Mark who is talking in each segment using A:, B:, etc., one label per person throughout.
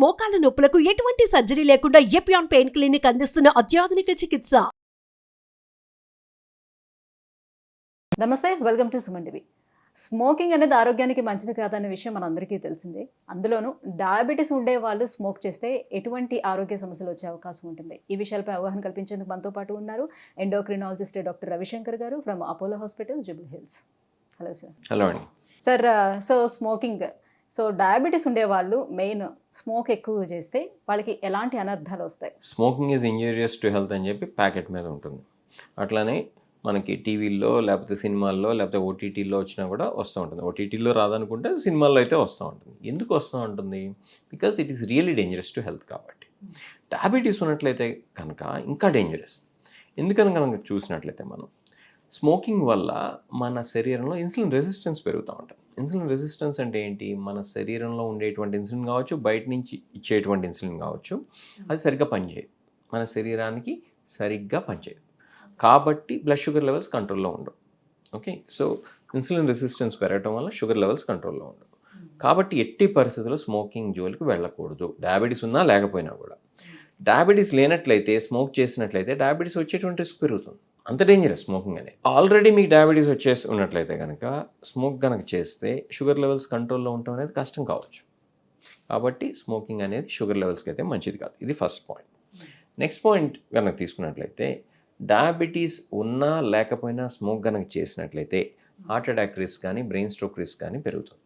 A: మోకాల నొప్పులకు ఎటువంటి సర్జరీ లేకుండా ఎపియాన్ పెయిన్ క్లినిక్ అందిస్తున్న అత్యాధునిక చికిత్స.
B: నమస్తే, welcome to Suman TV. Smoking అనేది ఆరోగ్యానికి మంచిది కాదనే విషయం మనందరికీ తెలిసిందే. అందులోనూ డయాబెటీస్ ఉండే వాళ్ళు స్మోక్ చేస్తే ఎటువంటి ఆరోగ్య సమస్యలు వచ్చే అవకాశం ఉంటుంది. ఈ విషయాలపై అవగాహన కల్పించేందుకు మనతో పాటు ఉన్నారు ఎండోక్రినాలజిస్ట్ డాక్టర్ రవిశంకర్ గారు from Apollo hospital, Jubilee hills. Hello sir.
C: Hello అండి
B: సార్. స్మోకింగ్, డయాబెటీస్ ఉండే వాళ్ళు మెయిన్ స్మోక్ ఎక్కువ చేస్తే వాళ్ళకి ఎలాంటి అనర్థాలు వస్తాయి?
C: Smoking is injurious to health అని చెప్పి ప్యాకెట్ మీద ఉంటుంది. అట్లానే మనకి టీవీల్లో లేకపోతే సినిమాల్లో లేకపోతే ఓటీటీలో వచ్చినా కూడా వస్తూ ఉంటుంది. ఓటీటీలో రాదనుకుంటే సినిమాల్లో అయితే వస్తూ ఉంటుంది. ఎందుకు వస్తూ ఉంటుంది? Because it is really dangerous to health. కాబట్టి డయాబెటీస్ ఉన్నట్లయితే కనుక ఇంకా డేంజరస్. ఎందుకని కనుక చూసినట్లయితే మనం స్మోకింగ్ వల్ల మన శరీరంలో ఇన్సులిన్ రెసిస్టెన్స్ పెరుగుతూ ఉంటుంది. ఇన్సులిన్ రెసిస్టెన్స్ అంటే ఏంటి? మన శరీరంలో ఉండేటువంటి ఇన్సులిన్ కావచ్చు, బయట నుంచి ఇచ్చేటువంటి ఇన్సులిన్ కావచ్చు, అది సరిగ్గా పనిచేయదు, మన శరీరానికి సరిగ్గా పనిచేయదు. కాబట్టి బ్లడ్ షుగర్ లెవెల్స్ కంట్రోల్లో ఉండవు. ఓకే, సో ఇన్సులిన్ రెసిస్టెన్స్ పెరగడం వల్ల షుగర్ లెవెల్స్ కంట్రోల్లో ఉండవు. కాబట్టి ఎట్టి పరిస్థితుల్లో స్మోకింగ్ జోలికి వెళ్ళకూడదు, డయాబెటీస్ ఉన్నా లేకపోయినా కూడా. డయాబెటీస్ లేనట్లయితే, స్మోక్ చేసినట్లయితే డయాబెటీస్ వచ్చేటువంటి రిస్క్ పెరుగుతుంది. అంత డేంజరస్ స్మోకింగ్ అనేది. ఆల్రెడీ మీకు డయాబెటీస్ వచ్చేసి ఉన్నట్లయితే కనుక స్మోక్ కనుక చేస్తే షుగర్ లెవెల్స్ కంట్రోల్లో ఉండటం అనేది కష్టం కావచ్చు. కాబట్టి స్మోకింగ్ అనేది షుగర్ లెవెల్స్కి అయితే మంచిది కాదు. ఇది ఫస్ట్ పాయింట్. నెక్స్ట్ పాయింట్ కనుక తీసుకున్నట్లయితే, డయాబెటీస్ ఉన్నా లేకపోయినా స్మోక్ కనుక చేసినట్లయితే హార్ట్ అటాక్ రిస్క్ కానీ బ్రెయిన్ స్ట్రోక్ రిస్క్ కానీ పెరుగుతుంది.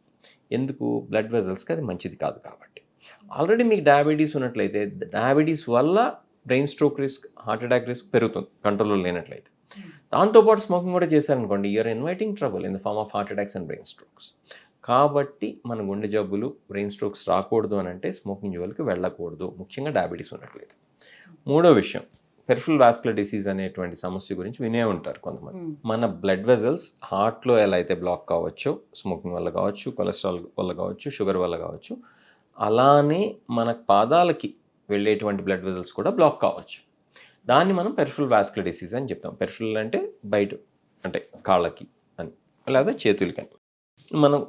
C: ఎందుకు? బ్లడ్ వెజల్స్కి అది మంచిది కాదు. కాబట్టి ఆల్రెడీ మీకు డయాబెటీస్ ఉన్నట్లయితే డయాబెటీస్ వల్ల brain stroke risk, heart attack risk పెరుగుతుంది కంట్రోల్లో లేనట్లయితే. దాంతోపాటు స్మోకింగ్ కూడా చేశారనుకోండి, you're inviting trouble in the form of heart attacks and brain strokes. కాబట్టి మన గుండె జబ్బులు, బ్రెయిన్ స్ట్రోక్స్ రాకూడదు అని అంటే స్మోకింగ్ జోలికి వెళ్ళకూడదు, ముఖ్యంగా డయాబెటీస్ ఉన్నట్లయితే. మూడో విషయం, పెరిఫరల్ వాస్కులర్ డిసీజ్ అనేటువంటి సమస్య గురించి వినే ఉంటారు కొంతమంది. మన బ్లడ్ వెజల్స్ హార్ట్లో ఎలా అయితే బ్లాక్ కావచ్చో, స్మోకింగ్ వల్ల కావచ్చు, కొలెస్ట్రాల్ వల్ల కావచ్చు, షుగర్ వల్ల కావచ్చు, అలానే మన పాదాలకి వెళ్ళేటువంటి బ్లడ్ వెజల్స్ కూడా బ్లాక్ కావచ్చు. దాన్ని మనం పెరిఫరల్ వాస్కులర్ డిసీజ్ అని చెప్తాం. పెరిఫరల్ అంటే బయట, అంటే కాళ్ళకి అని, లేదా చేతులకి అని. మనం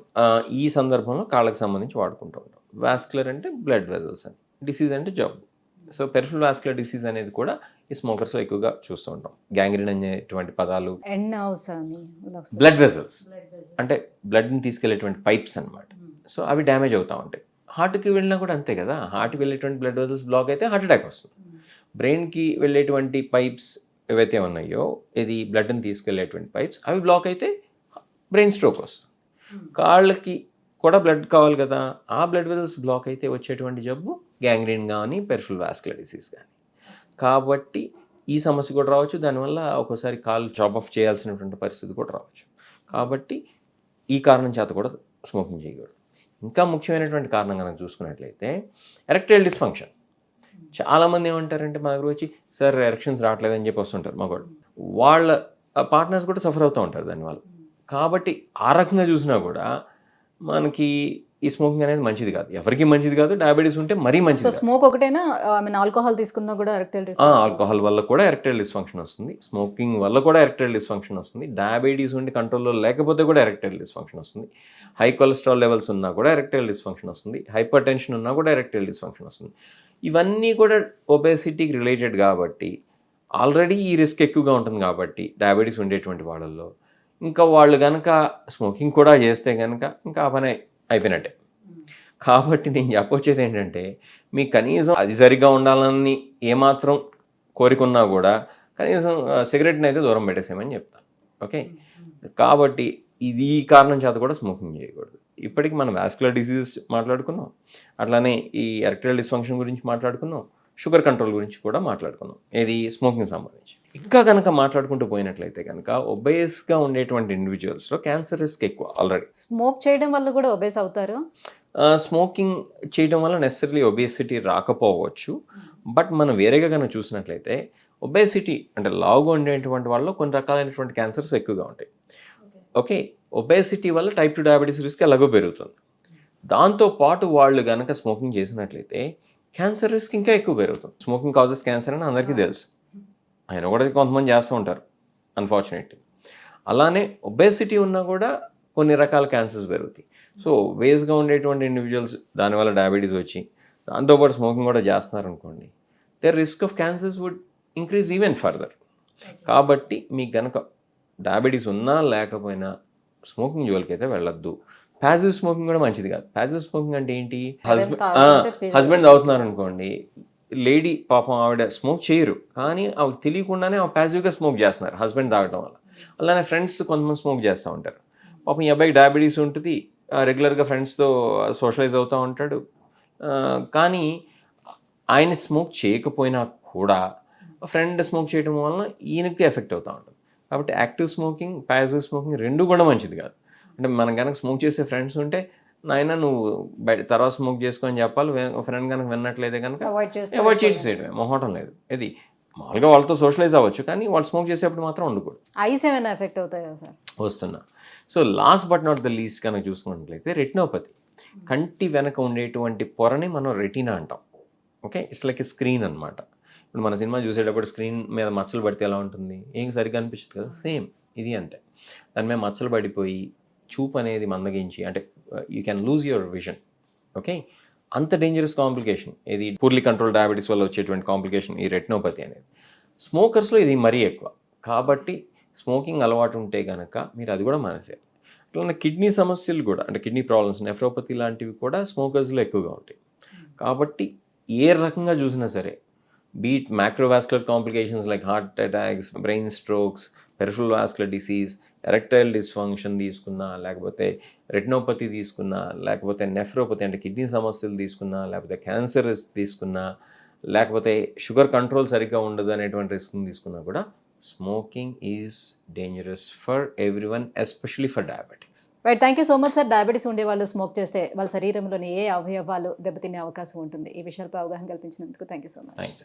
C: ఈ సందర్భంలో కాళ్ళకి సంబంధించి వాడుకుంటూ ఉంటాం. వాస్కులర్ అంటే బ్లడ్ వెజల్స్ అని, డిసీజ్ అంటే జబ్బు. సో పెరిఫరల్ వాస్కులర్ డిసీజ్ అనేది కూడా ఈ స్మోకర్స్లో ఎక్కువగా చూస్తూ ఉంటాం. గ్యాంగ్రీన్ అనేటువంటి పదాలు, బ్లడ్ వెజల్స్ అంటే బ్లడ్ని తీసుకెళ్లేటువంటి పైప్స్ అనమాట. సో అవి డ్యామేజ్ అవుతూ ఉంటాయి. హార్ట్కి వెళ్ళినా కూడా అంతే కదా. హార్ట్కి వెళ్ళేటువంటి బ్లడ్ వెజల్స్ బ్లాక్ అయితే హార్ట్ అటాక్ వస్తుంది. బ్రెయిన్కి వెళ్ళేటువంటి పైప్స్ ఏవైతే ఉన్నాయో, ఇది బ్లడ్ని తీసుకెళ్లేటువంటి పైప్స్, అవి బ్లాక్ అయితే బ్రెయిన్ స్ట్రోక్ వస్తుంది. కాళ్ళకి కూడా బ్లడ్ కావాలి కదా, ఆ బ్లడ్ వెజల్స్ బ్లాక్ అయితే వచ్చేటువంటి జబ్బు గ్యాంగ్రీన్ కానీ పెరిఫరల్ వాస్కులర్ డిసీజ్ కానీ. కాబట్టి ఈ సమస్య కూడా రావచ్చు. దానివల్ల ఒక్కోసారి కాళ్ళు చాప్ ఆఫ్ చేయాల్సినటువంటి పరిస్థితి కూడా రావచ్చు. కాబట్టి ఈ కారణం చేత కూడా స్మోకింగ్ చేయకూడదు. ఇంకా ముఖ్యమైనటువంటి కారణం కనుక చూసుకున్నట్లయితే ఎరెక్టైల్ డిస్ఫంక్షన్. చాలామంది ఏమంటారంటే మా దగ్గర వచ్చి, సార్ ఎరెక్షన్స్ రావట్లేదు అని చెప్పి వస్తుంటారు మగవాళ్ళు. వాళ్ళ పార్ట్నర్స్ కూడా సఫర్ అవుతూ ఉంటారు దానివల్ల. కాబట్టి ఆ రకంగా చూసినా కూడా మనకి ఈ స్మోకింగ్ అనేది మంచిది కాదు, ఎవరికి మంచిది కాదు. డయాబెటీస్ ఉంటే మరీ మంచిది.
B: స్మోక్ ఒకటేనా? ఆల్కహాల్ తీసుకున్నా కూడా ఎరెక్టైల్
C: ఆల్కహాల్ వల్ల కూడా ఎరెక్టైల్ డిస్ఫంక్షన్ వస్తుంది. స్మోకింగ్ వల్ల కూడా ఎరెక్టైల్ డిస్ఫంక్షన్ వస్తుంది. డయాబెటీస్ ఉండి కంట్రోల్లో లేకపోతే కూడా ఎరెక్టైల్ డిస్ఫంక్షన్ వస్తుంది. హై కొలెస్ట్రాల్ లెవెల్స్ ఉన్నా కూడా ఎరెక్టైల్ డిస్ఫంక్షన్ వస్తుంది. హైపర్ టెన్షన్ ఉన్నా కూడా ఎరెక్టైల్ డిస్ఫంక్షన్ వస్తుంది. ఇవన్నీ కూడా ఒబేసిటీకి రిలేటెడ్ కాబట్టి, ఆల్రెడీ ఈ రిస్క్ ఎక్కువగా ఉంటుంది కాబట్టి డయాబెటీస్ ఉండేటువంటి వాళ్ళల్లో ఇంకా వాళ్ళు కనుక స్మోకింగ్ కూడా చేస్తే కనుక ఇంకా ఆ పని అయిపోయినట్టే. కాబట్టి నేను చెప్పొచ్చేది ఏంటంటే, మీకు కనీసం అది సరిగ్గా ఉండాలని ఏమాత్రం కోరికున్నా కూడా కనీసం సిగరెట్ని అయితే దూరం పెట్టేసేమని చెప్తాను. ఓకే, కాబట్టి ఇది ఈ కారణం చేత కూడా స్మోకింగ్ చేయకూడదు. ఇప్పటికి మనం వాస్కులర్ డిసీజెస్ మాట్లాడుకున్నాం, అట్లానే ఈ ఎరెక్టైల్ డిస్ఫంక్షన్ గురించి మాట్లాడుకున్నాం, షుగర్ కంట్రోల్ గురించి కూడా మాట్లాడుకున్నాం, ఏది స్మోకింగ్ సంబంధించి. ఇంకా కనుక మాట్లాడుకుంటూ పోయినట్లయితే కనుక ఒబేస్గా ఉండేటువంటి ఇండివిజువల్స్లో క్యాన్సర్ రిస్క్ ఎక్కువ. ఆల్రెడీ
B: స్మోక్ చేయడం వల్ల కూడా ఒబేస్ అవుతారు.
C: స్మోకింగ్ చేయడం వల్ల నెసెసరీ ఒబేసిటీ రాకపోవచ్చు. బట్ మనం వేరేగా కనుక చూసినట్లయితే ఒబేసిటీ అంటే లావుగా ఉండేటువంటి వాళ్ళలో కొన్ని రకాలైనటువంటి క్యాన్సర్స్ ఎక్కువగా ఉంటాయి. ఓకే, ఒబేసిటీ వల్ల టైప్ 2 డయాబెటీస్ రిస్క్ ఎలాగో పెరుగుతుంది. దాంతోపాటు వాళ్ళు కనుక స్మోకింగ్ చేసినట్లయితే క్యాన్సర్ రిస్క్ ఇంకా ఎక్కువ పెరుగుతుంది. స్మోకింగ్ కాజెస్ క్యాన్సర్ అని అందరికీ తెలుసు, ఆయన కూడా కొంతమంది చేస్తూ ఉంటారు అన్ఫార్చునేట్లీ. అలానే ఒబేసిటీ ఉన్నా కూడా కొన్ని రకాల క్యాన్సర్స్ పెరుగుతాయి. సో వేస్గా ఉండేటువంటి ఇండివిజువల్స్ దానివల్ల డయాబెటీస్ వచ్చి దాంతోపాటు స్మోకింగ్ కూడా చేస్తున్నారు అనుకోండి, their risk of cancers would increase even further. కాబట్టి మీకు కనుక డయాబెటీస్ ఉన్నా లేకపోయినా స్మోకింగ్ జోలికి అయితే వెళ్ళొద్దు. ప్యాసివ్ స్మోకింగ్ కూడా మంచిది కాదు. ప్యాసివ్ స్మోకింగ్ అంటే ఏంటి? హస్బెండ్ తాగుతున్నారు అనుకోండి, లేడీ పాపం ఆవిడ స్మోక్ చేయరు, కానీ ఆవిడ తెలియకుండానే ఆవిడ ప్యాసివ్గా స్మోక్ చేస్తున్నారు హస్బెండ్ తాగడం వల్ల. అలానే ఫ్రెండ్స్ కొంతమంది స్మోక్ చేస్తూ ఉంటారు. పాపం ఈ అబ్బాయికి డయాబెటీస్ ఉంటుంది, రెగ్యులర్గా ఫ్రెండ్స్తో సోషలైజ్ అవుతూ ఉంటాడు, కానీ ఆయన స్మోక్ చేయకపోయినా కూడా ఫ్రెండ్ స్మోక్ చేయడం వలన ఈయనకి ఎఫెక్ట్ అవుతూ ఉంటుంది. కాబట్టి యాక్టివ్ స్మోకింగ్, ప్యాసివ్ స్మోకింగ్ రెండు కూడా మంచిది కాదు. అంటే మనం కనుక స్మోక్ చేసే ఫ్రెండ్స్ ఉంటే, నాయన నువ్వు బయట తర్వాత స్మోక్ చేసుకొని చెప్పాలి, ఫ్రెండ్ కనుక విన్నట్లయితే కనుక అవాయిడ్ చేసేయడమే, మొహటం లేదు. ఇది మామూలుగా వాళ్ళతో సోషలైజ్ అవ్వచ్చు, కానీ వాళ్ళు స్మోక్ చేసేప్పుడు మాత్రం ఉండకూడదు.
B: ఐస్ ఏమైనా ఎఫెక్ట్ అవుతాయా సార్?
C: వస్తున్నా. So last but not the least కనుక చూసుకున్నట్లయితే రెటినోపతి, కంటి వెనక ఉండేటువంటి పొరని మనం రెటీనా అంటాం. Okay, it's like a screen అనమాట. ఇప్పుడు మన సినిమా చూసేటప్పుడు స్క్రీన్ మీద మచ్చలు పడితే ఎలా ఉంటుంది, ఏం సరిగ్గా అనిపించదు కదా, సేమ్ ఇది అంతే. దాని మీద మచ్చలు పడిపోయి చూపు అనేది మందగించి, అంటే you can lose your vision. Okay, అంత డేంజరస్ కాంప్లికేషన్ ఇది పూర్లీ కంట్రోల్ డయాబెటీస్ వల్ల వచ్చేటువంటి కాంప్లికేషన్ ఈ రెటినోపతి అనేది. స్మోకర్స్లో ఇది మరీ ఎక్కువ. కాబట్టి స్మోకింగ్ అలవాటు ఉంటే కనుక మీరు అది కూడా మానేసేయాలి. అట్లా కిడ్నీ సమస్యలు కూడా, అంటే కిడ్నీ ప్రాబ్లమ్స్, నెఫ్రోపతి లాంటివి కూడా స్మోకర్స్లో ఎక్కువగా ఉంటాయి. కాబట్టి ఏ రకంగా చూసినా సరే, beat macrovascular complications like heart attacks, brain strokes, peripheral vascular disease, erectile dysfunction తీసుకున్నా, లేకపోతే రెటినోపతి తీసుకున్నా, లేకపోతే నెఫ్రోపతి అంటే కిడ్నీ సమస్యలు తీసుకున్నా, లేకపోతే క్యాన్సర్ రిస్క్ తీసుకున్నా, లేకపోతే షుగర్ కంట్రోల్ సరిగ్గా ఉండదు అనేటువంటి రిస్క్ని తీసుకున్నా కూడా smoking is dangerous for everyone, especially for diabetics.
B: Right, thank you so much sir. Diabetes ఉండే వాళ్ళు స్మోక్ చేస్తే వాళ్ళ శరీరంలోని ఏ అవయవాలు దెబ్బతినే అవకాశం ఉంటుంది, ఈ విషయాలపై అవగాహన కల్పించినందుకు thank you so much.
C: Thanks.